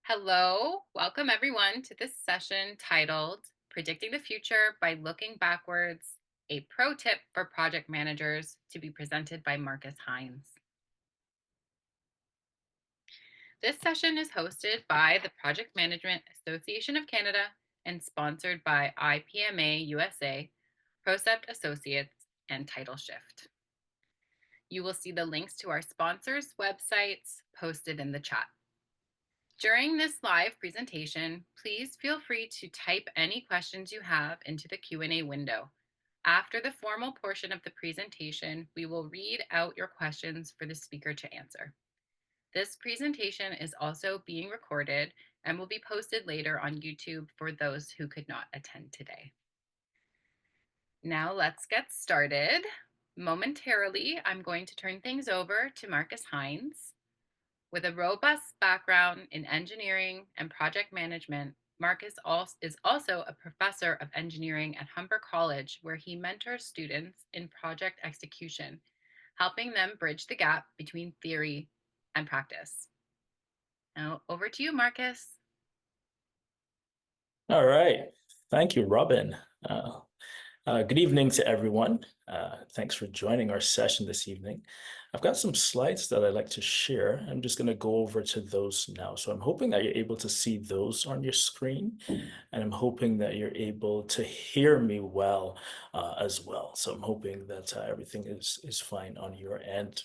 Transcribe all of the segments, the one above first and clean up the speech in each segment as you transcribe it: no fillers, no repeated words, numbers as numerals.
Hello, welcome everyone to this session titled Predicting the Future by Looking Backwards, a pro tip for project managers, to be presented by Marcus Hinds. This session is hosted by the Project Management Association of Canada and sponsored by IPMA USA, Procept Associates, and Title Shift. You will see the links to our sponsors' websites posted in the chat. During this live presentation, please feel free to type any questions you have into the Q&A window. After the formal portion of the presentation, we will read out your questions for the speaker to answer. This presentation is also being recorded and will be posted later on YouTube for those who could not attend today. Now let's get started. Momentarily, I'm going to turn things over to Marcus Hinds. With a robust background in engineering and project management, Marcus is also a professor of engineering at Humber College, where he mentors students in project execution, helping them bridge the gap between theory and practice. Now, over to you, Marcus. All right. Thank you, Robin. Good evening to everyone. Thanks for joining our session this evening. I've got some slides that I'd like to share. I'm just going to go over to those now. So I'm hoping that you're able to see those on your screen, and I'm hoping that you're able to hear me well as well. So I'm hoping that everything is fine on your end.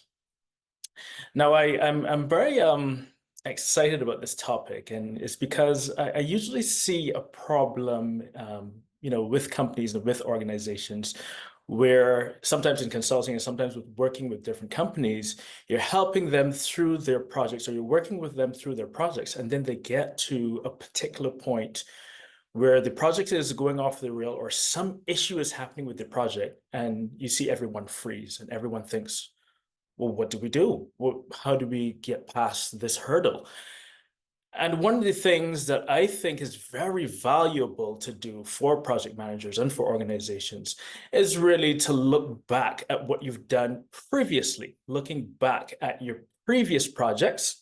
Now, I'm very excited about this topic, and it's because I usually see a problem, with companies and with organizations where sometimes in consulting and sometimes with working with different companies, you're helping them through their projects or you're working with them through their projects, and then they get to a particular point where the project is going off the rail or some issue is happening with the project, and you see everyone freeze and everyone thinks, well, what do we do? How do we get past this hurdle? And one of the things that I think is very valuable to do for project managers and for organizations is really to look back at what you've done previously, looking back at your previous projects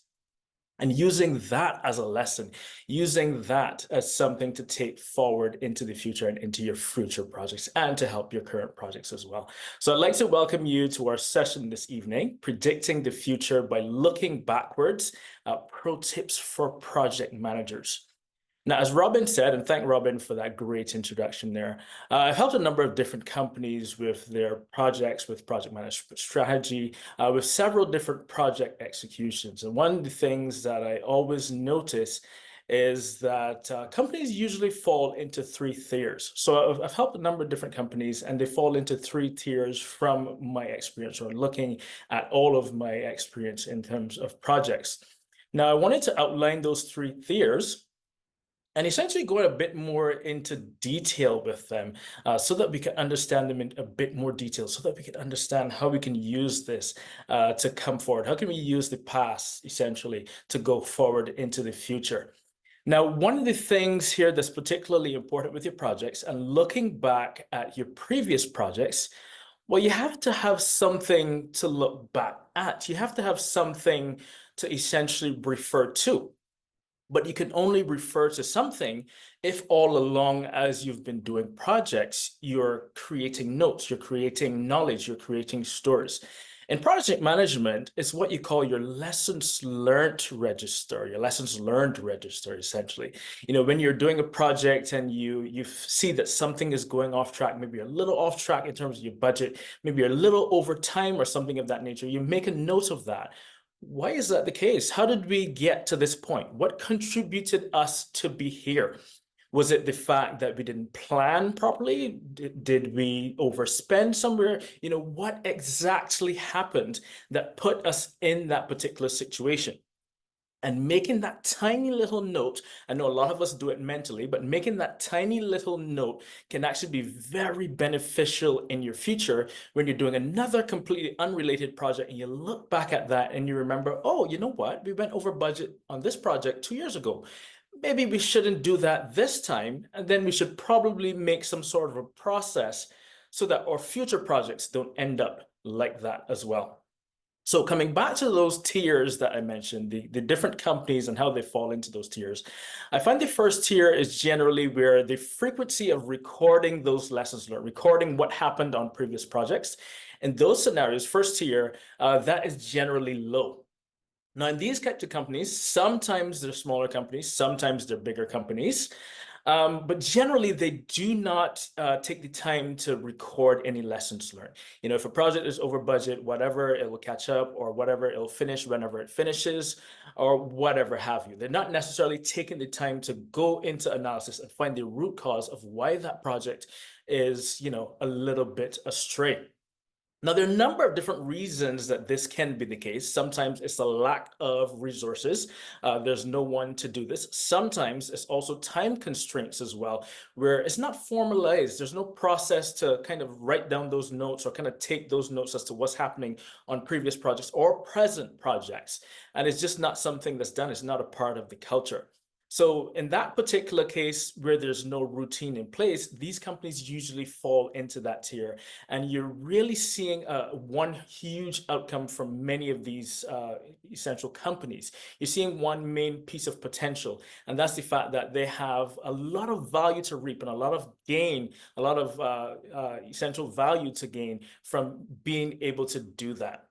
and using that as a lesson, using that as something to take forward into the future and into your future projects and to help your current projects as well. So I'd like to welcome you to our session this evening, Predicting the Future by Looking Backwards, Pro Tips for Project Managers. Now, as Robin said, and thank Robin for that great introduction there, I've helped a number of different companies with their projects, with project management strategy, with several different project executions. And one of the things that I always notice is that companies usually fall into three tiers. So I've helped a number of different companies, and they fall into three tiers from my experience, or looking at all of my experience in terms of projects. Now, I wanted to outline those three tiers and essentially go a bit more into detail with them so that we can understand them in a bit more detail, so that we can understand how we can use this to come forward. How can we use the past essentially to go forward into the future? Now, one of the things here that's particularly important with your projects and looking back at your previous projects, well, you have to have something to look back at. You have to have something to essentially refer to. But you can only refer to something if all along as you've been doing projects, you're creating notes, you're creating knowledge, you're creating stories. In project management, it's what you call your lessons learned register, essentially. When you're doing a project and you see that something is going off track, maybe you're a little off track in terms of your budget, maybe you're a little over time or something of that nature, you make a note of that. Why is that the case? How did we get to this point? What contributed us to be here? Was it the fact that we didn't plan properly? Did we overspend somewhere? What exactly happened that put us in that particular situation? And making that tiny little note, I know a lot of us do it mentally, but making that tiny little note can actually be very beneficial in your future when you're doing another completely unrelated project and you look back at that and you remember, oh, you know what? We went over budget on this project 2 years ago. Maybe we shouldn't do that this time. And then we should probably make some sort of a process so that our future projects don't end up like that as well. So coming back to those tiers that I mentioned, the different companies and how they fall into those tiers, I find the first tier is generally where the frequency of recording those lessons learned, recording what happened on previous projects. In those scenarios, first tier, that is generally low. Now, in these types of companies, sometimes they're smaller companies, sometimes they're bigger companies, but generally they do not take the time to record any lessons learned. If a project is over budget, whatever, it will catch up, or whatever, it'll finish whenever it finishes, or whatever have you. They're not necessarily taking the time to go into analysis and find the root cause of why that project is, a little bit astray. Now, there are a number of different reasons that this can be the case. Sometimes it's a lack of resources. There's no one to do this. Sometimes it's also time constraints as well, where it's not formalized. There's no process to kind of write down those notes or kind of take those notes as to what's happening on previous projects or present projects. And it's just not something that's done. It's not a part of the culture. So in that particular case where there's no routine in place, these companies usually fall into that tier, and you're really seeing one huge outcome from many of these essential companies. You're seeing one main piece of potential, and that's the fact that they have a lot of value to reap and a lot of gain, a lot of essential value to gain from being able to do that.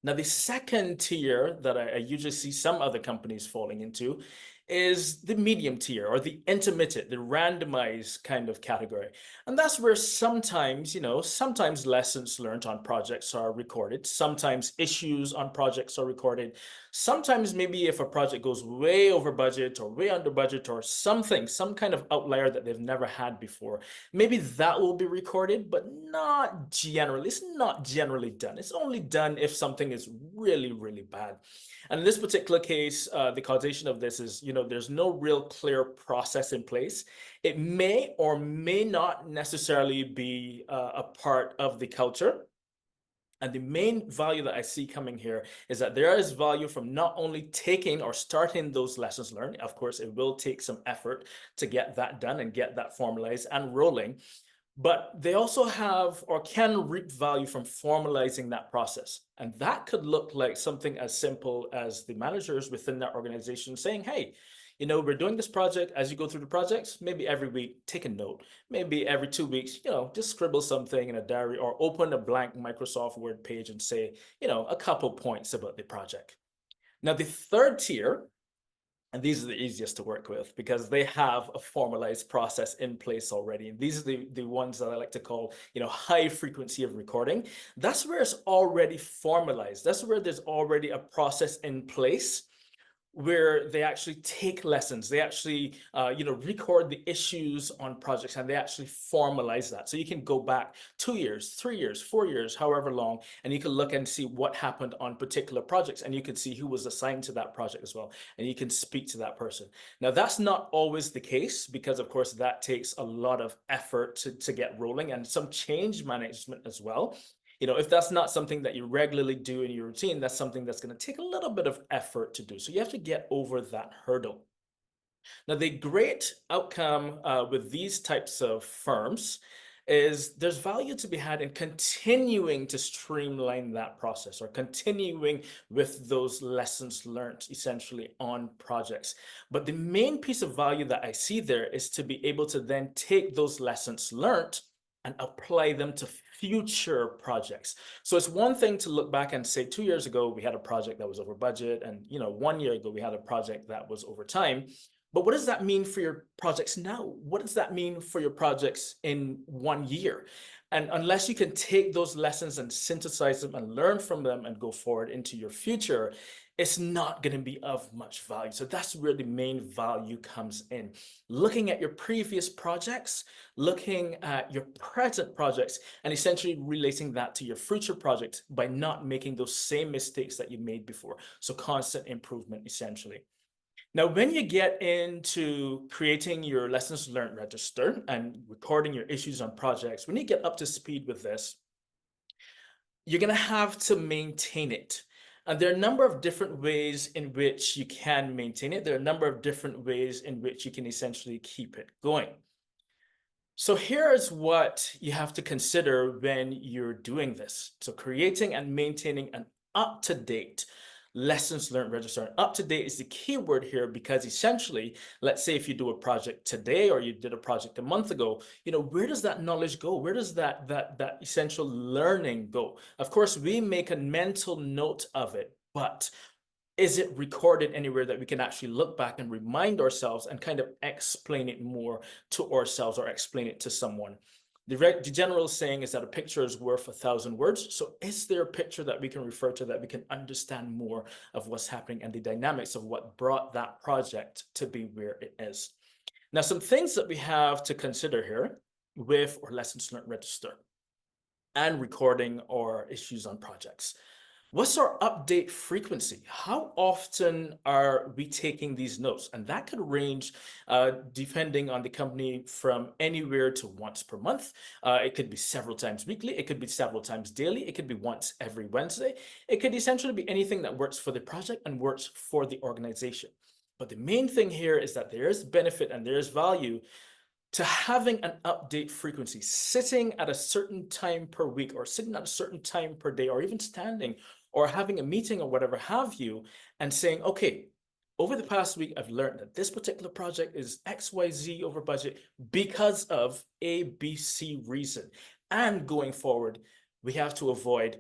Now, the second tier that I usually see some other companies falling into is the medium tier, or the intermittent, the randomized kind of category. And that's where sometimes, sometimes lessons learned on projects are recorded, sometimes issues on projects are recorded, sometimes maybe if a project goes way over budget or way under budget or something, some kind of outlier that they've never had before, maybe that will be recorded, but not generally. It's not generally done. It's only done if something is really, really bad. And in this particular case, the causation of this is, there's no real clear process in place. It may or may not necessarily be a part of the culture. And the main value that I see coming here is that there is value from not only taking or starting those lessons learned. Of course, it will take some effort to get that done and get that formalized and rolling, but they also have or can reap value from formalizing that process. And that could look like something as simple as the managers within that organization saying, hey, we're doing this project. As you go through the projects, maybe every week, take a note. Maybe every 2 weeks, just scribble something in a diary or open a blank Microsoft Word page and say, a couple points about the project. Now, the third tier, and these are the easiest to work with because they have a formalized process in place already. And these are the ones that I like to call, high frequency of recording. That's where it's already formalized. That's where there's already a process in place where they actually take lessons. They actually, record the issues on projects, and they actually formalize that. So you can go back 2 years, 3 years, 4 years, however long, and you can look and see what happened on particular projects, and you can see who was assigned to that project as well, and you can speak to that person. Now, that's not always the case because, of course, that takes a lot of effort to get rolling and some change management as well. If that's not something that you regularly do in your routine, that's something that's going to take a little bit of effort to do. So you have to get over that hurdle. Now, the great outcome with these types of firms is there's value to be had in continuing to streamline that process or continuing with those lessons learned essentially on projects. But the main piece of value that I see there is to be able to then take those lessons learned and apply them to future projects. So it's one thing to look back and say 2 years ago we had a project that was over budget, and 1 year ago we had a project that was over time. But what does that mean for your projects now? What does that mean for your projects in 1 year? And unless you can take those lessons and synthesize them and learn from them and go forward into your future, it's not going to be of much value. So that's where the main value comes in. Looking at your previous projects, looking at your present projects, and essentially relating that to your future projects by not making those same mistakes that you made before. So constant improvement, essentially. Now, when you get into creating your lessons learned register and recording your issues on projects, when you get up to speed with this, you're going to have to maintain it. And there are a number of different ways in which you can maintain it. There are a number of different ways in which you can essentially keep it going. So here's what you have to consider when you're doing this. So creating and maintaining an up to date lessons learned register. And up to date is the key word here because essentially, let's say if you do a project today or you did a project a month ago, where does that knowledge go? Where does that essential learning go? Of course, we make a mental note of it, but is it recorded anywhere that we can actually look back and remind ourselves and kind of explain it more to ourselves or explain it to someone? The general saying is that a picture is worth 1,000 words. So is there a picture that we can refer to that we can understand more of what's happening and the dynamics of what brought that project to be where it is? Now, some things that we have to consider here with our lessons learned register and recording our issues on projects. What's our update frequency? How often are we taking these notes? And that could range depending on the company from anywhere to once per month. It could be several times weekly. It could be several times daily. It could be once every Wednesday. It could essentially be anything that works for the project and works for the organization. But the main thing here is that there is benefit and there is value to having an update frequency, sitting at a certain time per week or sitting at a certain time per day or even standing or having a meeting or whatever have you and saying, okay, over the past week, I've learned that this particular project is XYZ over budget because of ABC reason. And going forward, we have to avoid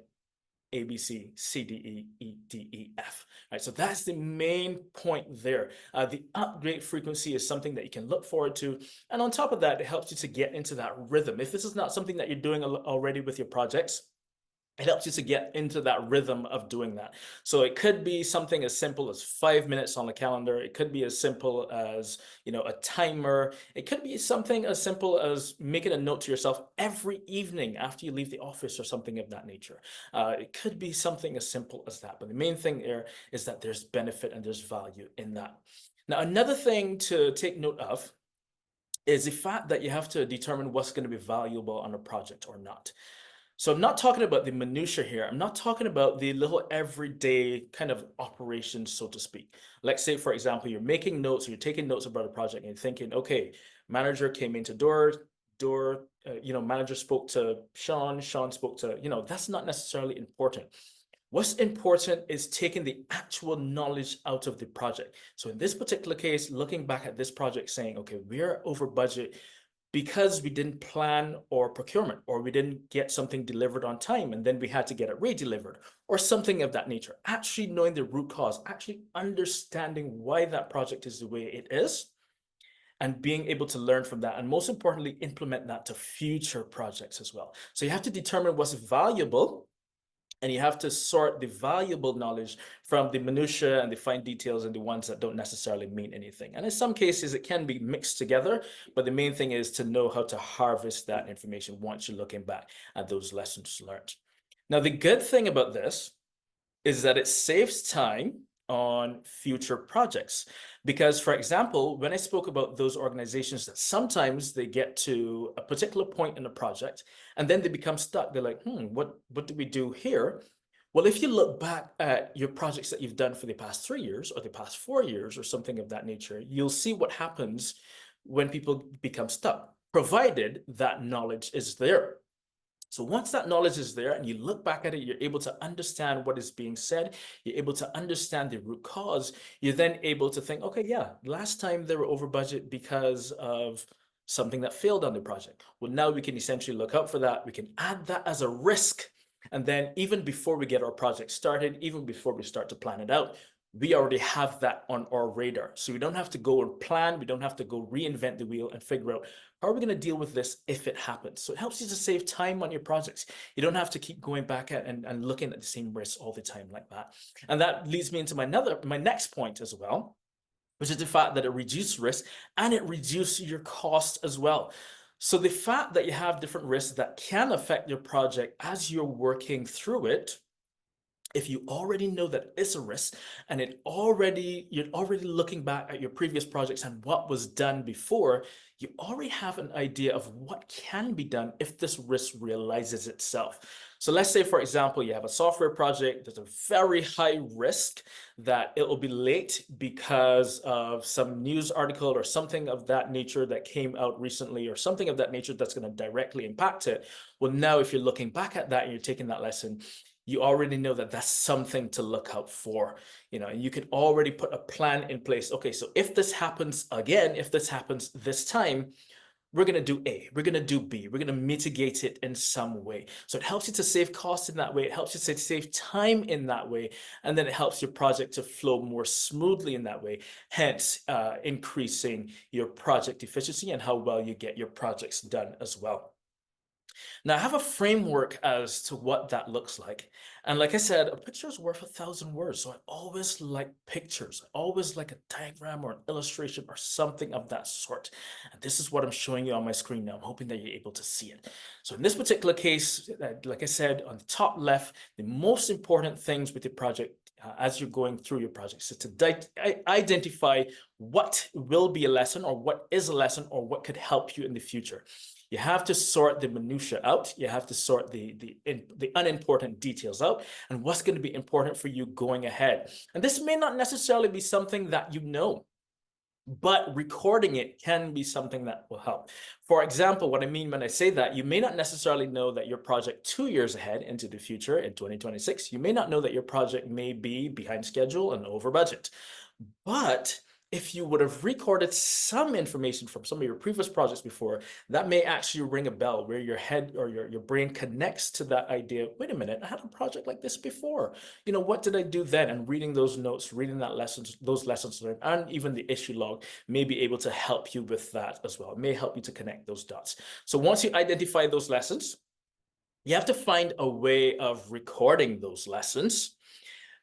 A, B, C, C, D, E, E, D, E, F. Right, so that's the main point there. The upgrade frequency is something that you can look forward to. And on top of that, it helps you to get into that rhythm. If this is not something that you're doing already with your projects, it helps you to get into that rhythm of doing that. So it could be something as simple as 5 minutes on the calendar. It could be as simple as, a timer. It could be something as simple as making a note to yourself every evening after you leave the office or something of that nature. It could be something as simple as that. But the main thing there is that there's benefit and there's value in that. Now, another thing to take note of is the fact that you have to determine what's going to be valuable on a project or not. So I'm not talking about the minutia here. I'm not talking about the little everyday kind of operations, so to speak. Let's say, for example, you're making notes or you're taking notes about a project and you're thinking, okay, manager came into manager spoke to Sean spoke to, that's not necessarily important. What's important is taking the actual knowledge out of the project. So in this particular case, looking back at this project saying, okay, we're over budget because we didn't plan our procurement or we didn't get something delivered on time and then we had to get it re-delivered or something of that nature. Actually knowing the root cause, actually understanding why that project is the way it is and being able to learn from that. And most importantly, implement that to future projects as well. So you have to determine what's valuable and you have to sort the valuable knowledge from the minutiae and the fine details and the ones that don't necessarily mean anything. And in some cases, it can be mixed together, but the main thing is to know how to harvest that information once you're looking back at those lessons learned. Now, the good thing about this is that it saves time on future projects. Because, for example, when I spoke about those organizations that sometimes they get to a particular point in a project and then they become stuck, they're like, what do we do here? Well, if you look back at your projects that you've done for the past 3 years or the past 4 years or something of that nature, you'll see what happens when people become stuck, provided that knowledge is there. So once that knowledge is there and you look back at it, you're able to understand what is being said, you're able to understand the root cause, you're then able to think, okay, yeah, last time they were over budget because of something that failed on the project. Well, now we can essentially look out for that. We can add that as a risk. And then even before we get our project started, even before we start to plan it out, we already have that on our radar. So we don't have to go and plan. We don't have to go reinvent the wheel and figure out how are we going to deal with this if it happens. So it helps you to save time on your projects. You don't have to keep going back at and looking at the same risks all the time like that. And that leads me into my next point as well, which is the fact that it reduces risk and it reduces your cost as well. So the fact that you have different risks that can affect your project as you're working through it, if you already know that it's a risk and you're already looking back at your previous projects and what was done before, you already have an idea of what can be done if this risk realizes itself. So let's say, for example, you have a software project, there's a very high risk that it will be late because of some news article or something of that nature that came out recently or something of that nature that's going to directly impact it. Well, now if you're looking back at that and you're taking that lesson, you already know that that's something to look out for, and you can already put a plan in place. Okay, so if this happens again, if this happens this time, we're going to do A, we're going to do B, we're going to mitigate it in some way. So it helps you to save costs in that way. It helps you to save time in that way. And then it helps your project to flow more smoothly in that way, hence increasing your project efficiency and how well you get your projects done as well. Now, I have a framework as to what that looks like. And like I said, a picture is worth 1,000 words. So I always like pictures. I always like a diagram or an illustration or something of that sort. And this is what I'm showing you on my screen now. I'm hoping that you're able to see it. So in this particular case, like I said, on the top left, the most important things with the project as you're going through your project is to identify what will be a lesson or what is a lesson or what could help you in the future. You have to sort the minutia out. You have to sort the unimportant details out and what's going to be important for you going ahead. And this may not necessarily be something that you know, but recording it can be something that will help. For example, what I mean when I say that, you may not necessarily know that your project 2 years ahead into the future in 2026, you may not know that your project may be behind schedule and over budget. But if you would have recorded some information from some of your previous projects before, that may actually ring a bell where your head or your brain connects to that idea. Wait a minute, I had a project like this before. What did I do then? And reading those notes, reading those lessons learned, and even the issue log may be able to help you with that as well. It may help you to connect those dots. So once you identify those lessons, you have to find a way of recording those lessons.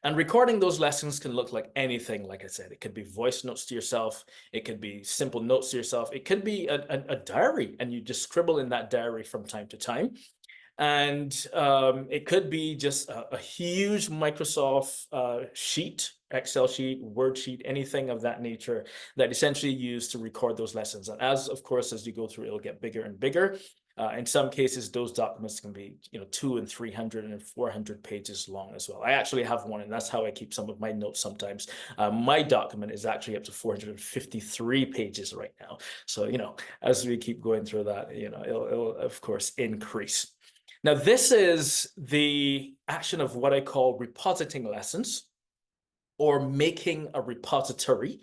And recording those lessons can look like anything, like I said. It could be voice notes to yourself. It could be simple notes to yourself. It could be a diary, and you just scribble in that diary from time to time. And it could be just a huge Microsoft sheet, Excel sheet, Word sheet, anything of that nature that essentially you use to record those lessons. And of course, as you go through, it'll get bigger and bigger. In some cases, those documents can be, 200 and 300 and 400 pages long as well. I actually have one, and that's how I keep some of my notes sometimes. My document is actually up to 453 pages right now. So, as we keep going through that, it'll of course increase. Now, this is the action of what I call repositing lessons, or making a repository,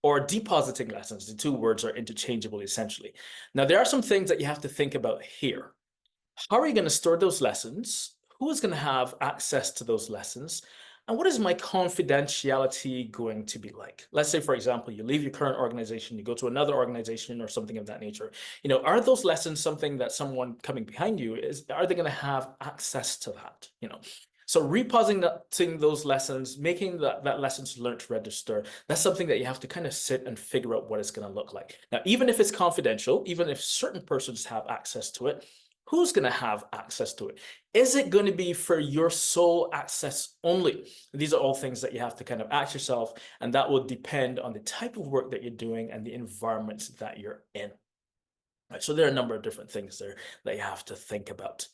or depositing lessons. The two words are interchangeable essentially. Now, there are some things that you have to think about here. How are you going to store those lessons? Who is going to have access to those lessons? And what is my confidentiality going to be like? Let's say, for example, you leave your current organization, you go to another organization or something of that nature. Are those lessons something that someone coming behind you are they going to have access to that? So repositing those lessons, making that lessons learned register, that's something that you have to kind of sit and figure out what it's going to look like. Now, even if it's confidential, even if certain persons have access to it, who's going to have access to it? Is it going to be for your sole access only? These are all things that you have to kind of ask yourself, and that will depend on the type of work that you're doing and the environment that you're in. Right, so there are a number of different things there that you have to think about.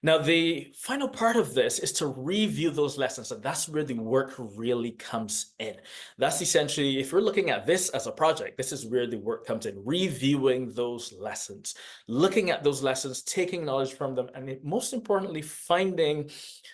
Now, the final part of this is to review those lessons, and that's where the work really comes in. That's essentially, if we're looking at this as a project, this is where the work comes in, reviewing those lessons, looking at those lessons, taking knowledge from them, and most importantly, finding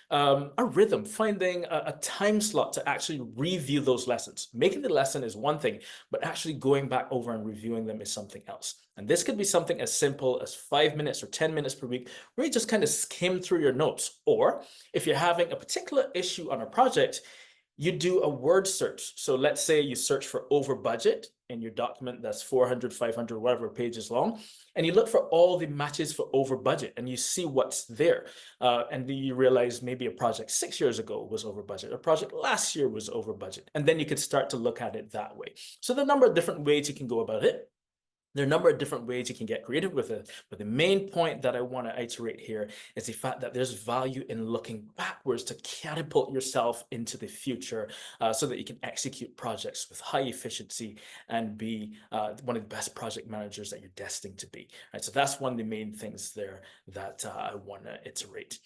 a rhythm, finding a time slot to actually review those lessons. Making the lesson is one thing, but actually going back over and reviewing them is something else. And this could be something as simple as 5 minutes or 10 minutes per week, where you just kind of skim through your notes. Or if you're having a particular issue on a project, you do a word search. So let's say you search for over budget in your document that's 400, 500, whatever pages long, and you look for all the matches for over budget and you see what's there. And then you realize maybe a project 6 years ago was over budget, a project last year was over budget. And then you could start to look at it that way. So there are a number of different ways you can go about it. There are a number of different ways you can get creative with it, but the main point that I want to iterate here is the fact that there's value in looking backwards to catapult yourself into the future, so that you can execute projects with high efficiency and be one of the best project managers that you're destined to be. Right, so that's one of the main things there that I want to iterate.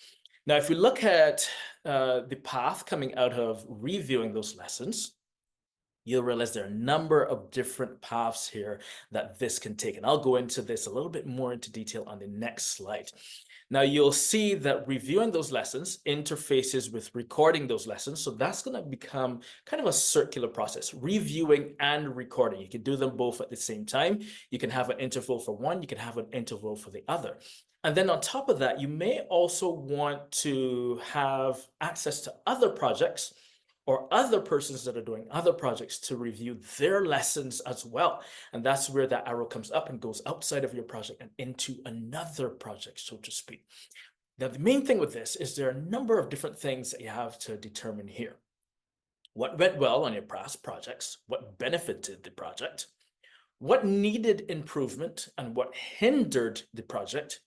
Now, if we look at the path coming out of reviewing those lessons, you'll realize there are a number of different paths here that this can take. And I'll go into this a little bit more into detail on the next slide. Now you'll see that reviewing those lessons interfaces with recording those lessons. So that's going to become kind of a circular process, reviewing and recording. You can do them both at the same time. You can have an interval for one, you can have an interval for the other. And then on top of that, you may also want to have access to other projects or other persons that are doing other projects to review their lessons as well. And that's where that arrow comes up and goes outside of your project and into another project, so to speak. Now, the main thing with this is there are a number of different things that you have to determine here. What went well on your past projects? What benefited the project? What needed improvement and what hindered the project?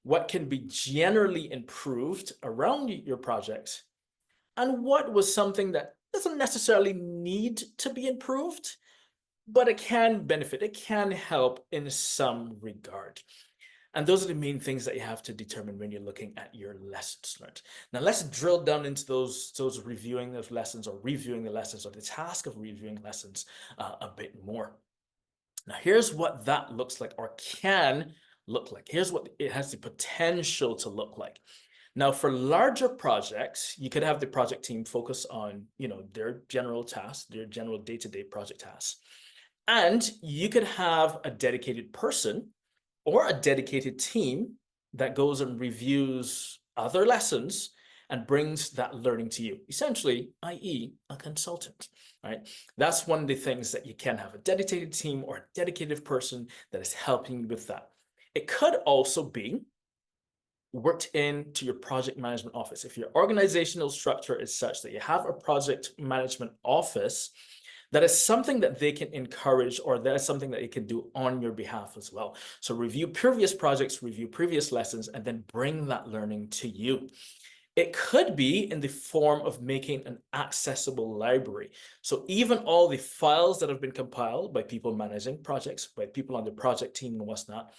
What can be generally improved around your projects? And what was something that doesn't necessarily need to be improved, but it can benefit, it can help in some regard. And those are the main things that you have to determine when you're looking at your lessons learned. Now let's drill down into those reviewing of lessons or reviewing the lessons or the task of reviewing lessons a bit more. Now here's what that looks like or can look like. Here's what it has the potential to look like. Now, for larger projects, you could have the project team focus on, their general tasks, their general day-to-day project tasks. And you could have a dedicated person or a dedicated team that goes and reviews other lessons and brings that learning to you, essentially, i.e., a consultant, right? That's one of the things that you can have a dedicated team or a dedicated person that is helping you with that. It could also be worked into your project management office. If your organizational structure is such that you have a project management office, that is something that they can encourage or that is something that they can do on your behalf as well. So review previous projects, review previous lessons, and then bring that learning to you. It could be in the form of making an accessible library. So even all the files that have been compiled by people managing projects, by people on the project team and what's not,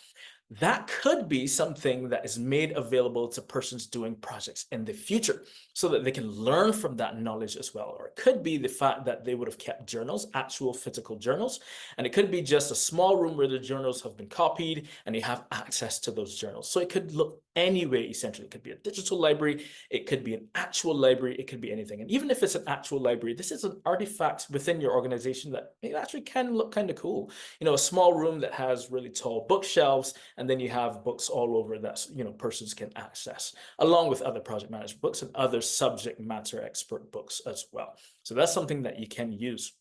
that could be something that is made available to persons doing projects in the future so that they can learn from that knowledge as well. Or it could be the fact that they would have kept journals, actual physical journals, and it could be just a small room where the journals have been copied and you have access to those journals. So it could look any way, essentially. It could be a digital library, it could be an actual library, it could be anything. And even if it's an actual library, this is an artifact within your organization that it actually can look kind of cool. A small room that has really tall bookshelves, and then you have books all over that persons can access, along with other project management books and other subject matter expert books as well. So that's something that you can use.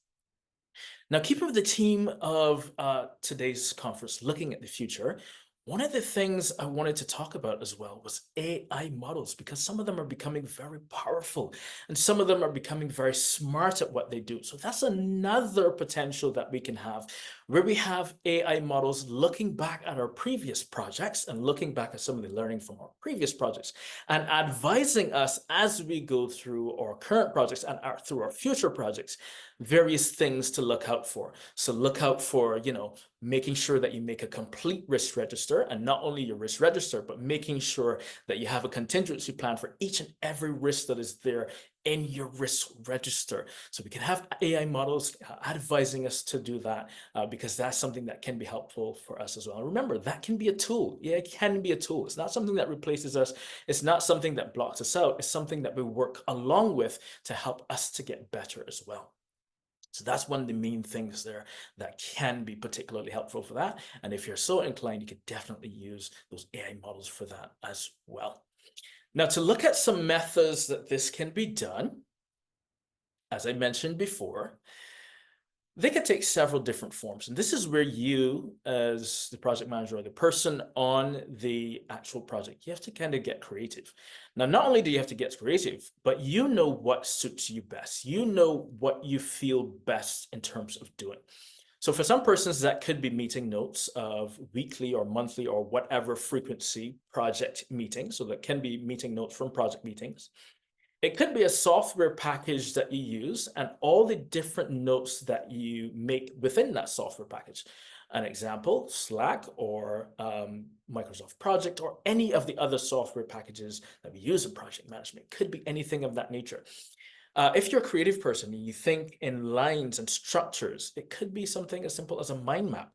Now, keeping with the theme of today's conference, looking at the future, one of the things I wanted to talk about as well was AI models, because some of them are becoming very powerful and some of them are becoming very smart at what they do. So that's another potential that we can have, where we have AI models looking back at our previous projects and looking back at some of the learning from our previous projects and advising us as we go through our current projects and through our future projects, various things to look out for. So look out for, making sure that you make a complete risk register, and not only your risk register, but making sure that you have a contingency plan for each and every risk that is there in your risk register. So we can have AI models advising us to do that because that's something that can be helpful for us as well. And remember, that can be a tool. Yeah, it can be a tool. It's not something that replaces us. It's not something that blocks us out. It's something that we work along with to help us to get better as well. So that's one of the main things there that can be particularly helpful for that. And if you're so inclined, you could definitely use those AI models for that as well. Now, to look at some methods that this can be done, as I mentioned before, they could take several different forms. And this is where you, as the project manager or the person on the actual project, you have to kind of get creative. Now, not only do you have to get creative, but you know what suits you best. You know what you feel best in terms of doing. So for some persons, that could be meeting notes of weekly or monthly or whatever frequency project meetings. So that can be meeting notes from project meetings. It could be a software package that you use and all the different notes that you make within that software package. An example, Slack or Microsoft Project or any of the other software packages that we use in project management. Could be anything of that nature. If you're a creative person and you think in lines and structures, it could be something as simple as a mind map.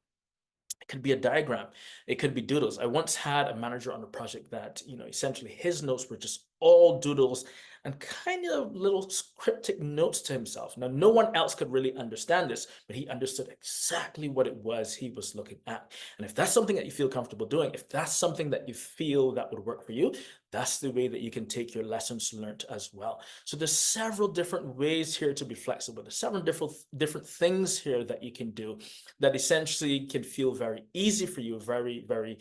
It could be a diagram. It could be doodles. I once had a manager on a project that, essentially his notes were just all doodles and kind of little cryptic notes to himself. Now, no one else could really understand this, but he understood exactly what it was he was looking at. And if that's something that you feel comfortable doing, if that's something that you feel that would work for you, that's the way that you can take your lessons learned as well. So there's several different ways here to be flexible. There's several different things here that you can do that essentially can feel very easy for you, very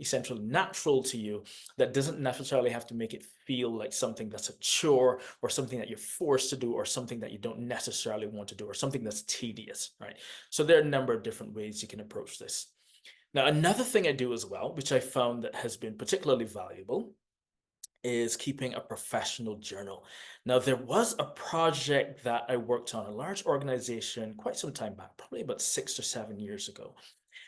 essentially natural to you, that doesn't necessarily have to make it feel like something that's a chore or something that you're forced to do or something that you don't necessarily want to do or something that's tedious, right? So there are a number of different ways you can approach this. Now, another thing I do as well, which I found that has been particularly valuable, is keeping a professional journal. Now, there was a project that I worked on, a large organization quite some time back, probably about 6 or 7 years ago.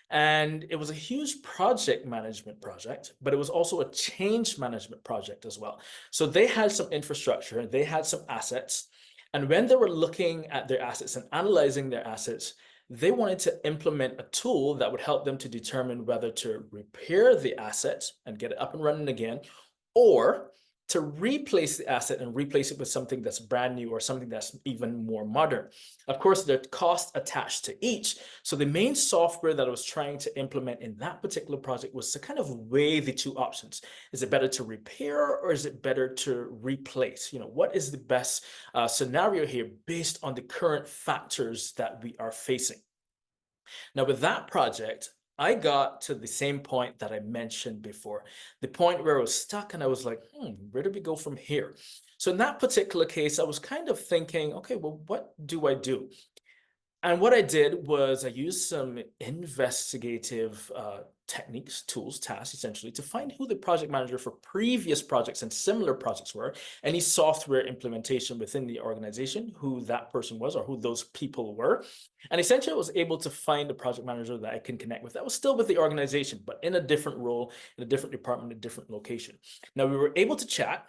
And it was a huge project management project, but it was also a change management project as well. So they had some infrastructure, they had some assets. And when they were looking at their assets and analyzing their assets, they wanted to implement a tool that would help them to determine whether to repair the assets and get it up and running again, or to replace the asset and replace it with something that's brand new or something that's even more modern. Of course, there are costs attached to each. So the main software that I was trying to implement in that particular project was to kind of weigh the two options. Is it better to repair or is it better to replace? What is the best scenario here based on the current factors that we are facing? Now, with that project, I got to the same point that I mentioned before, the point where I was stuck and I was like, where do we go from here? So in that particular case, I was kind of thinking, okay, well, what do I do? And what I did was I used some investigative techniques, tools, tasks, essentially, to find who the project manager for previous projects and similar projects were, any software implementation within the organization, who that person was or who those people were. And essentially, I was able to find a project manager that I can connect with that was still with the organization, but in a different role, in a different department, a different location. Now, we were able to chat,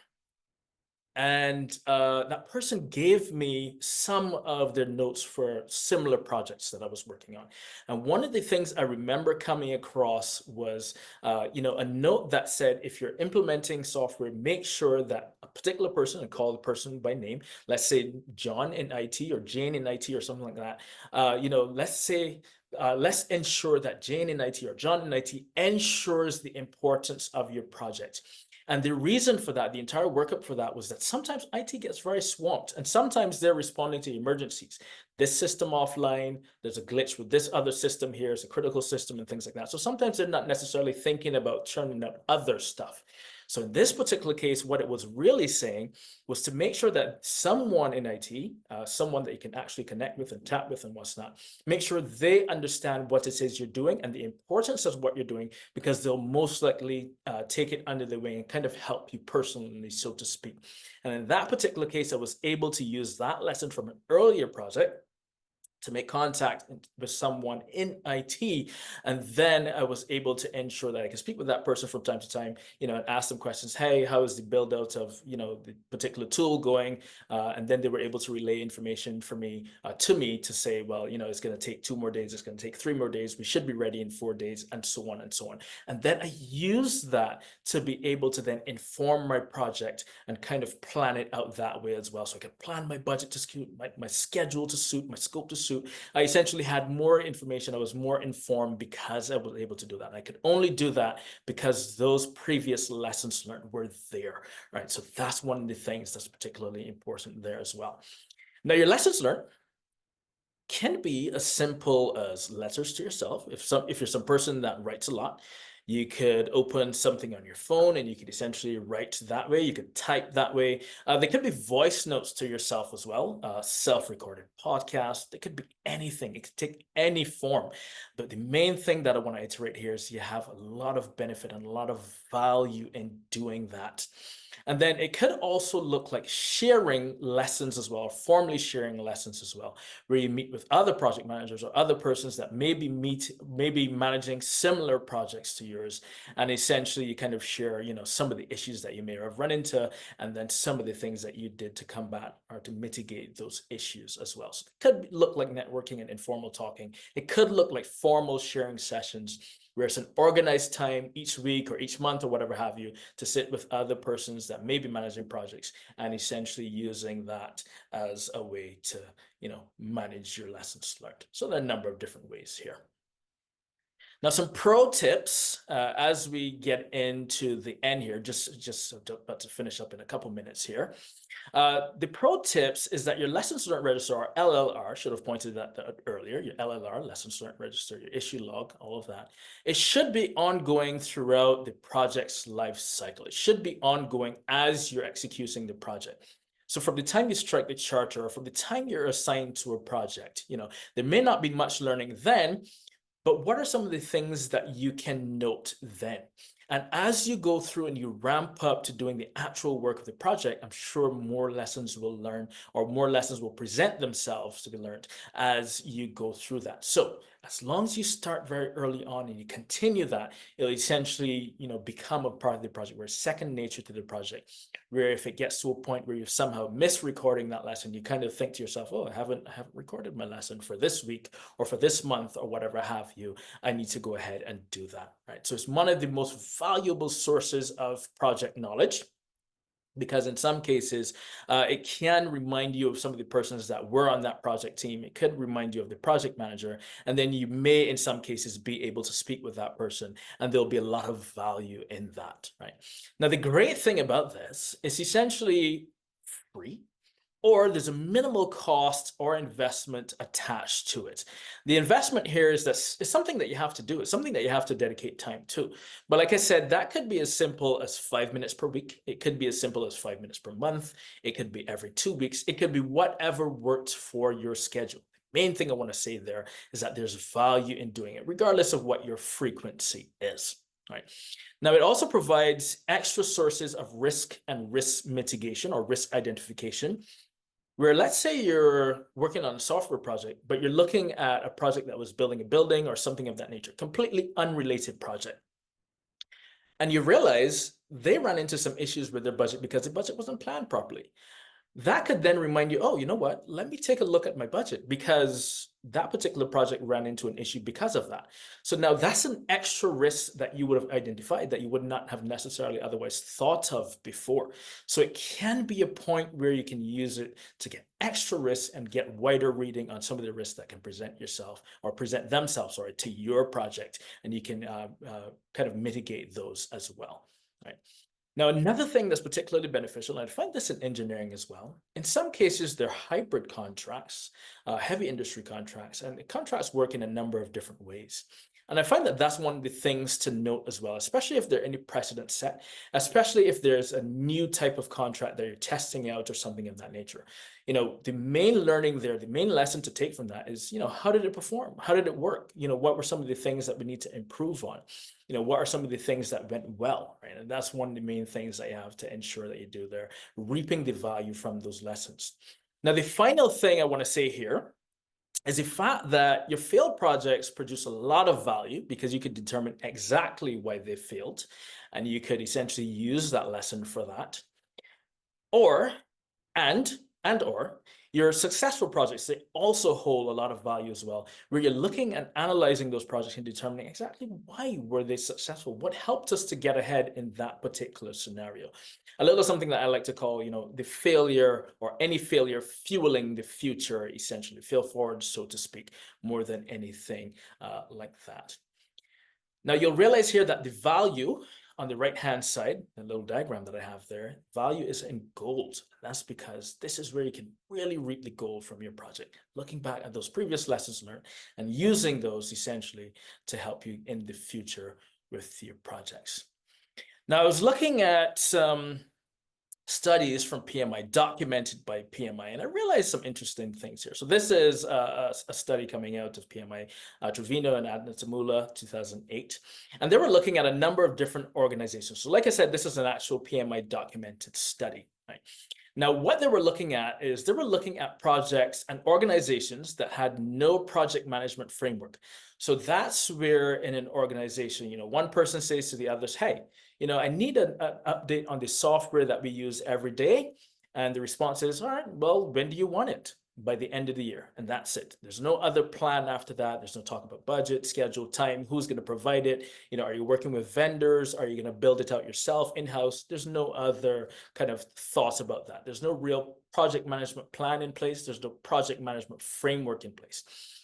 and that person gave me some of their notes for similar projects that I was working on. And one of the things I remember coming across was, a note that said, if you're implementing software, make sure that a particular person, and call the person by name, let's say John in IT or Jane in IT or something like that. Let's say, let's ensure that Jane in IT or John in IT ensures the importance of your project. And the reason for that, the entire workup for that, was that sometimes IT gets very swamped and sometimes they're responding to emergencies. This system offline, there's a glitch with this other system here, it's a critical system and things like that. So sometimes they're not necessarily thinking about churning out other stuff. So in this particular case, what it was really saying was to make sure that someone in IT, someone that you can actually connect with and tap with and what's not, make sure they understand what it is you're doing and the importance of what you're doing, because they'll most likely take it under their wing and kind of help you personally, so to speak. And in that particular case, I was able to use that lesson from an earlier project to make contact with someone in IT. And then I was able to ensure that I could speak with that person from time to time, and ask them questions. Hey, how is the build out of, the particular tool going? And then they were able to relay information for me, to me, to say, well, it's going to take 2 more days. It's going to take 3 more days. We should be ready in 4 days, and so on and so on. And then I used that to be able to then inform my project and kind of plan it out that way as well. So I could plan my budget to suit, my schedule to suit, my scope to suit. I essentially had more information. I was more informed because I was able to do that. And I could only do that because those previous lessons learned were there, right? So that's one of the things that's particularly important there as well. Now, your lessons learned can be as simple as letters to yourself. If you're some person that writes a lot, you could open something on your phone and you could essentially write that way. You could type that way. There could be voice notes to yourself as well, self-recorded podcast. It could be anything. It could take any form. But the main thing that I want to iterate here is you have a lot of benefit and a lot of value in doing that. And then it could also look like sharing lessons as well, formally sharing lessons as well, where you meet with other project managers or other persons that maybe managing similar projects to yours. And essentially you kind of share, some of the issues that you may have run into, and then some of the things that you did to combat or to mitigate those issues as well. So it could look like networking and informal talking. It could look like formal sharing sessions where it's an organized time each week or each month or whatever have you to sit with other persons that may be managing projects and essentially using that as a way to, manage your lessons learned. So there are a number of different ways here. Now, some pro tips as we get into the end here, just about to finish up in a couple minutes here. The pro tips is that your lessons learned register, or LLR, should have pointed that out earlier, your LLR, lessons learned register, your issue log, all of that. It should be ongoing throughout the project's life cycle. It should be ongoing as you're executing the project. So from the time you strike the charter or from the time you're assigned to a project, there may not be much learning then, but what are some of the things that you can note then? And as you go through and you ramp up to doing the actual work of the project, I'm sure more lessons will learn or more lessons will present themselves to be learned as you go through that. So as long as you start very early on and you continue that, it'll essentially, become a part of the project where it's second nature to the project, where if it gets to a point where you've somehow missed recording that lesson, you kind of think to yourself, oh, I haven't recorded my lesson for this week or for this month or whatever have you. I need to go ahead and do that, right? So it's one of the most valuable sources of project knowledge, because in some cases, it can remind you of some of the persons that were on that project team. It could remind you of the project manager. And then you may, in some cases, be able to speak with that person. And there'll be a lot of value in that, right? Now, the great thing about this is essentially free, or there's a minimal cost or investment attached to it. The investment here is something that you have to do. It's something that you have to dedicate time to. But like I said, that could be as simple as 5 minutes per week. It could be as simple as 5 minutes per month. It could be every 2 weeks. It could be whatever works for your schedule. The main thing I want to say there is that there's value in doing it, regardless of what your frequency is. Right. Now, it also provides extra sources of risk and risk mitigation or risk identification, where let's say you're working on a software project, but you're looking at a project that was building a building or something of that nature, completely unrelated project. And you realize they ran into some issues with their budget because the budget wasn't planned properly. That could then remind you, oh, you know what? Let me take a look at my budget because that particular project ran into an issue because of that. So now that's an extra risk that you would have identified that you would not have necessarily otherwise thought of before. So it can be a point where you can use it to get extra risks and get wider reading on some of the risks that can present themselves, to your project, and you can kind of mitigate those as well, right? Now, another thing that's particularly beneficial, and I find this in engineering as well, in some cases, they're hybrid contracts, heavy industry contracts, and the contracts work in a number of different ways. And I find that that's one of the things to note as well, especially if there are any precedents set, especially if there's a new type of contract that you're testing out or something of that nature. The main learning there, the main lesson to take from that is, how did it perform? How did it work? What were some of the things that we need to improve on? What are some of the things that went well, right? And that's one of the main things that you have to ensure that you do there, reaping the value from those lessons. Now, the final thing I want to say here is the fact that your failed projects produce a lot of value because you could determine exactly why they failed, and you could essentially use that lesson for that. Or, or your successful projects, they also hold a lot of value as well, where you're looking and analyzing those projects and determining exactly why were they successful, what helped us to get ahead in that particular scenario. A little something that I like to call, the failure or any failure fueling the future, essentially, fail forward, so to speak, more than anything like that. Now, you'll realize here that the value on the right-hand side, the little diagram that I have there, value is in gold. That's because this is where you can really reap the gold from your project, looking back at those previous lessons learned and using those essentially to help you in the future with your projects. Now, I was looking at studies from PMI, documented by PMI, and I realized some interesting things here. So this is a study coming out of PMI, Trevino and Adnatamula, 2008, and they were looking at a number of different organizations. So like I said, this is an actual PMI documented study, right? Now, what they were looking at is they were looking at projects and organizations that had no project management framework. So that's where in an organization, one person says to the others, hey, I need an update on the software that we use every day. And the response is, all right, well, when do you want it? By the end of the year. And that's it. There's no other plan after that. There's no talk about budget, schedule, time, who's going to provide it. Are you working with vendors? Are you going to build it out yourself in-house? There's no other kind of thoughts about that. There's no real project management plan in place. There's no project management framework in place.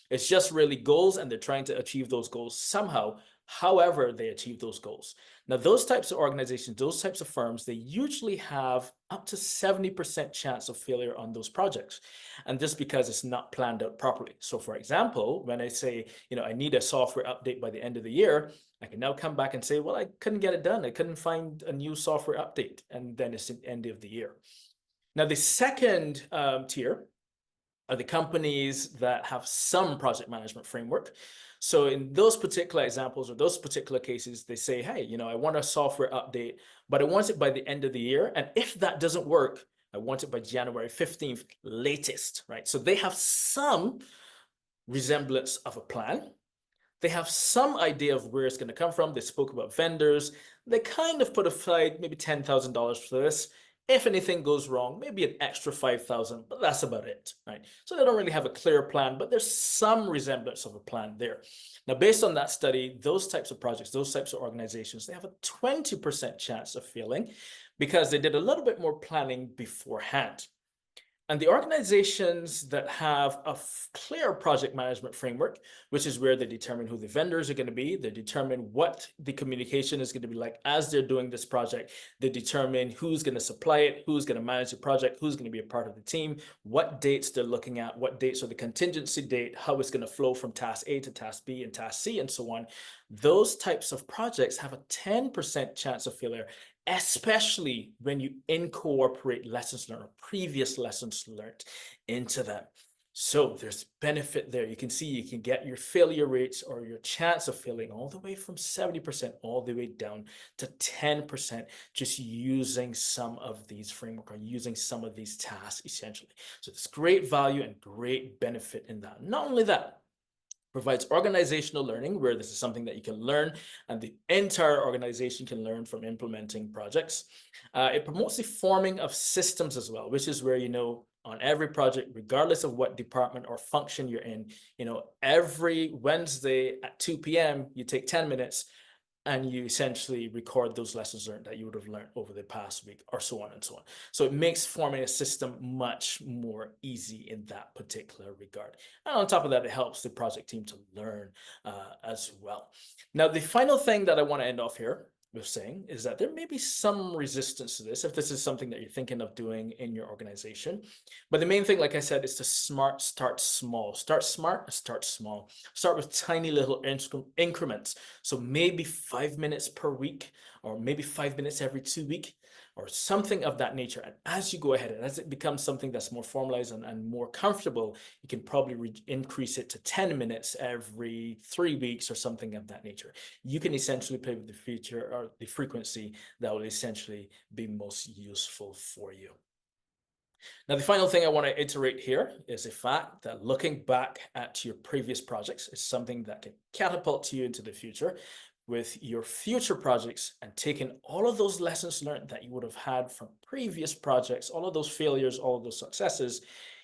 It's just really goals, and they're trying to achieve those goals somehow, however they achieve those goals. Now, those types of organizations, those types of firms, they usually have up to 70% chance of failure on those projects. And just because it's not planned out properly. So for example, when I say, I need a software update by the end of the year, I can now come back and say, well, I couldn't get it done. I couldn't find a new software update. And then it's the end of the year. Now, the second tier are the companies that have some project management framework. So in those particular examples or those particular cases, they say, hey, I want a software update, but I want it by the end of the year. And if that doesn't work, I want it by January 15th latest, right? So they have some resemblance of a plan. They have some idea of where it's going to come from. They spoke about vendors. They kind of put aside maybe $10,000 for this. If anything goes wrong, maybe an extra 5,000, but that's about it, right? So they don't really have a clear plan, but there's some resemblance of a plan there. Now, based on that study, those types of projects, those types of organizations, they have a 20% chance of failing because they did a little bit more planning beforehand. And the organizations that have a clear project management framework, which is where they determine who the vendors are going to be, they determine what the communication is going to be like as they're doing this project, they determine who's going to supply it, who's going to manage the project, who's going to be a part of the team, what dates they're looking at, what dates are the contingency date, how it's going to flow from task A to task B and task C and so on. Those types of projects have a 10% chance of failure, especially when you incorporate lessons learned or previous lessons learned into them. So there's benefit there. You can see you can get your failure rates or your chance of failing all the way from 70% all the way down to 10% just using some of these framework or using some of these tasks essentially. So there's great value and great benefit in that. Not only that, provides organizational learning, where this is something that you can learn and the entire organization can learn from implementing projects. It promotes the forming of systems as well, which is where, on every project, regardless of what department or function you're in, every Wednesday at 2 p.m., you take 10 minutes and you essentially record those lessons learned that you would have learned over the past week or so on and so on. So it makes forming a system much more easy in that particular regard. And on top of that, it helps the project team to learn as well. Now, the final thing that I want to end off here with saying is that there may be some resistance to this if this is something that you're thinking of doing in your organization. But the main thing, like I said, is to start small. Start smart, start small. Start with tiny little increments. So maybe 5 minutes per week, or maybe 5 minutes every 2 weeks, or something of that nature. And as you go ahead, and as it becomes something that's more formalized and more comfortable, you can probably increase it to 10 minutes every 3 weeks or something of that nature. You can essentially play with the feature or the frequency that will essentially be most useful for you. Now, the final thing I want to iterate here is the fact that looking back at your previous projects is something that can catapult you into the future with your future projects, and taking all of those lessons learned that you would have had from previous projects, all of those failures, all of those successes,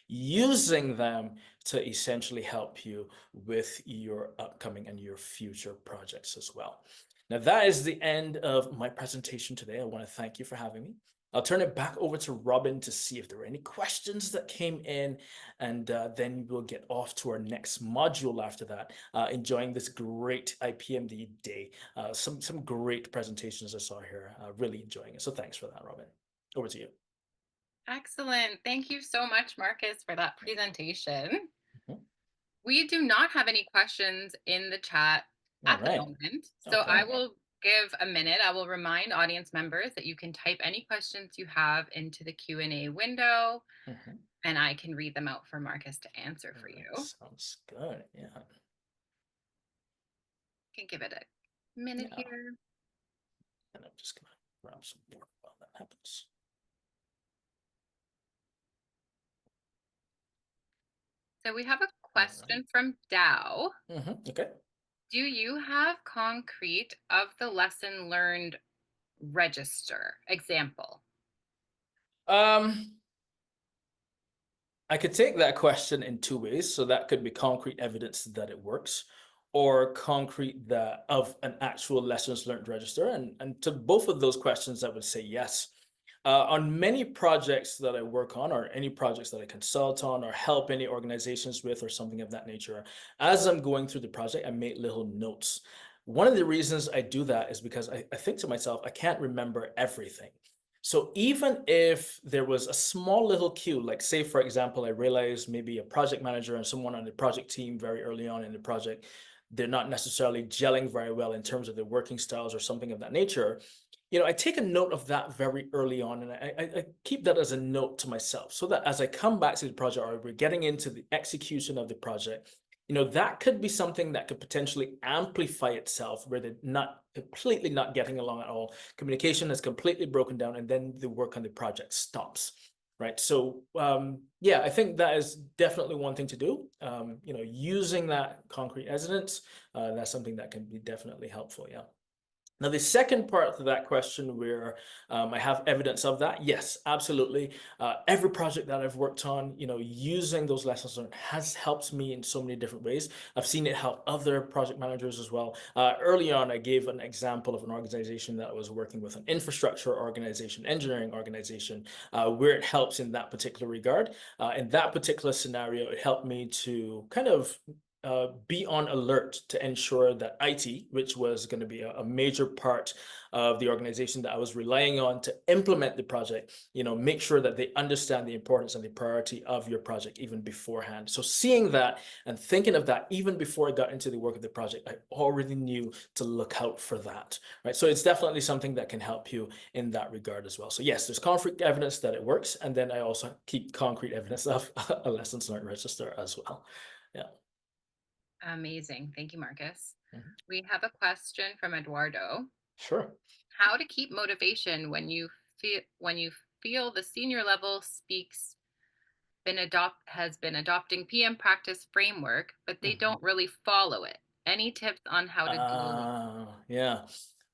using them to essentially help you with your upcoming and your future projects as well. Now, that is the end of my presentation today. I want to thank you for having me. I'll turn it back over to Robin to see if there were any questions that came in, and then we'll get off to our next module after that, enjoying this great IPMD day. Some great presentations I saw here, really enjoying it. So thanks for that, Robin. Over to you. Excellent. Thank you so much, Marcus, for that presentation. Mhm. We do not have any questions in the chat All at the right. moment. So I Okay. will give a minute, I will remind audience members that you can type any questions you have into the Q&A window, Mhm. and I can read them out for Marcus to answer All for right, you. sounds good. Yeah, Can give it a minute yeah. here. And I'm just gonna grab some more while that happens. So we have a All right. question from Dow. Okay. Do you have concrete of the lesson learned register? Example. Um, I could take that question in two ways. So that could be concrete evidence that it works, or concrete that of an actual lessons learned register. And to both of those questions, I would say yes. On many projects that I work on, or any projects that I consult on, or help any organizations with, or something of that nature, as I'm going through the project, I make little notes. One of the reasons I do that is because I think to myself, I can't remember everything. So even if there was a small little cue, like say, for example, I realized maybe a project manager and someone on the project team very early on in the project, they're not necessarily gelling very well in terms of their working styles or something of that nature. I take a note of that very early on, and I keep that as a note to myself so that as I come back to the project or we're getting into the execution of the project, that could be something that could potentially amplify itself where they're not completely not getting along at all. Communication is completely broken down, and then the work on the project stops. Right. So, yeah, I think that is definitely one thing to do. Using that concrete evidence, that's something that can be definitely helpful. Yeah. Now, the second part to that question, where I have evidence of that, yes, absolutely. Every project that I've worked on, using those lessons learned has helped me in so many different ways. I've seen it help other project managers as well. Early on, I gave an example of an organization that was working with an infrastructure organization, engineering organization, where it helps in that particular regard. In that particular scenario, it helped me to kind of be on alert to ensure that IT, which was going to be a major part of the organization that I was relying on to implement the project, make sure that they understand the importance and the priority of your project even beforehand. So seeing that and thinking of that even before I got into the work of the project, I already knew to look out for that, right? So it's definitely something that can help you in that regard as well. So yes, there's concrete evidence that it works, and then I also keep concrete evidence of a lessons learned register as well. Yeah. Amazing. Thank you, Marcus. Mhm. We have a question from Eduardo. Sure. How to keep motivation when you feel the senior level speaks has been adopting PM practice framework, but they Mhm. don't really follow it. Any tips on how to deal with? Yeah.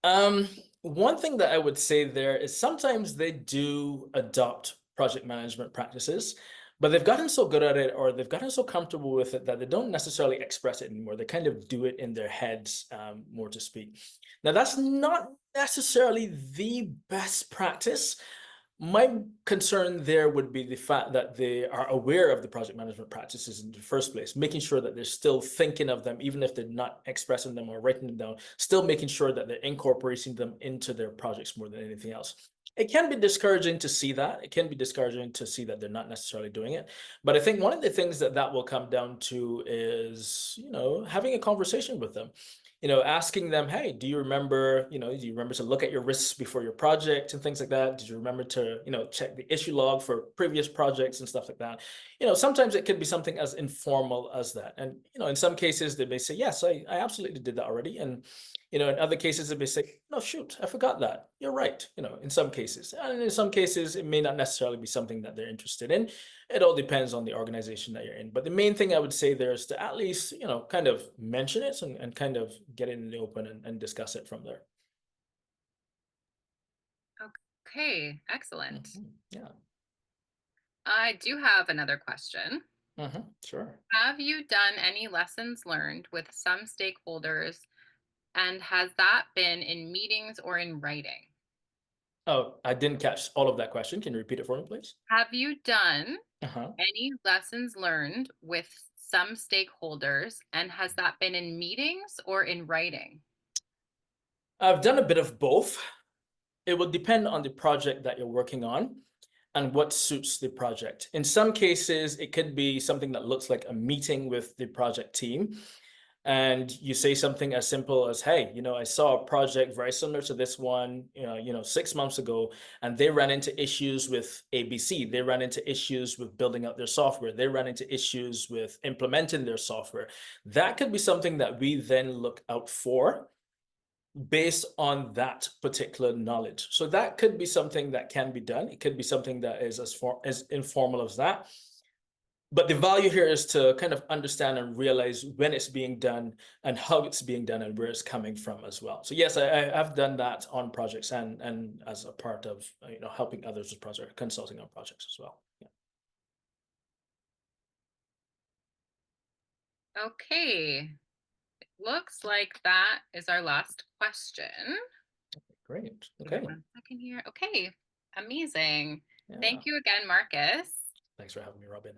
Um, One thing that I would say there is sometimes they do adopt project management practices, but they've gotten so good at it or they've gotten so comfortable with it that they don't necessarily express it anymore. They kind of do it in their heads, more to speak. Now, that's not necessarily the best practice. My concern there would be the fact that they are aware of the project management practices in the first place, making sure that they're still thinking of them, even if they're not expressing them or writing them down, still making sure that they're incorporating them into their projects more than anything else. It can be discouraging to see that. It can be discouraging to see that they're not necessarily doing it. But I think one of the things that will come down to is, having a conversation with them, asking them, hey, do you remember to look at your risks before your project and things like that? Did you remember to, check the issue log for previous projects and stuff like that? Sometimes it could be something as informal as that. And, in some cases they may say, yes, I absolutely did that already. And, in other cases they may say, no, shoot, I forgot that. You're right. In some cases. And in some cases, it may not necessarily be something that they're interested in. It all depends on the organization that you're in. But the main thing I would say there is to at least, kind of mention it and kind of get it in the open and discuss it from there. Okay, excellent. Yeah. I do have another question. Sure. Have you done any lessons learned with some stakeholders, and has that been in meetings or in writing? Oh, I didn't catch all of that question. Can you repeat it for me, please? Have you done Uh-huh. any lessons learned with some stakeholders, and has that been in meetings or in writing? I've done a bit of both. It will depend on the project that you're working on and what suits the project. In some cases, it could be something that looks like a meeting with the project team. and you say something as simple as, hey, I saw a project very similar to this one, 6 months ago, and they ran into issues with ABC. They ran into issues with building out their software. They ran into issues with implementing their software. That could be something that we then look out for based on that particular knowledge. So that could be something that can be done. It could be something that is as informal as that. But the value here is to kind of understand and realize when it's being done and how it's being done and where it's coming from as well. So yes, I've done that on projects and as a part of helping others with projects, consulting on projects as well. Yeah, Okay, looks like that is our last question. great. Give it Okay. 1 second here. Okay, amazing. Yeah. Thank you again, Marcus. Thanks for having me, Robin.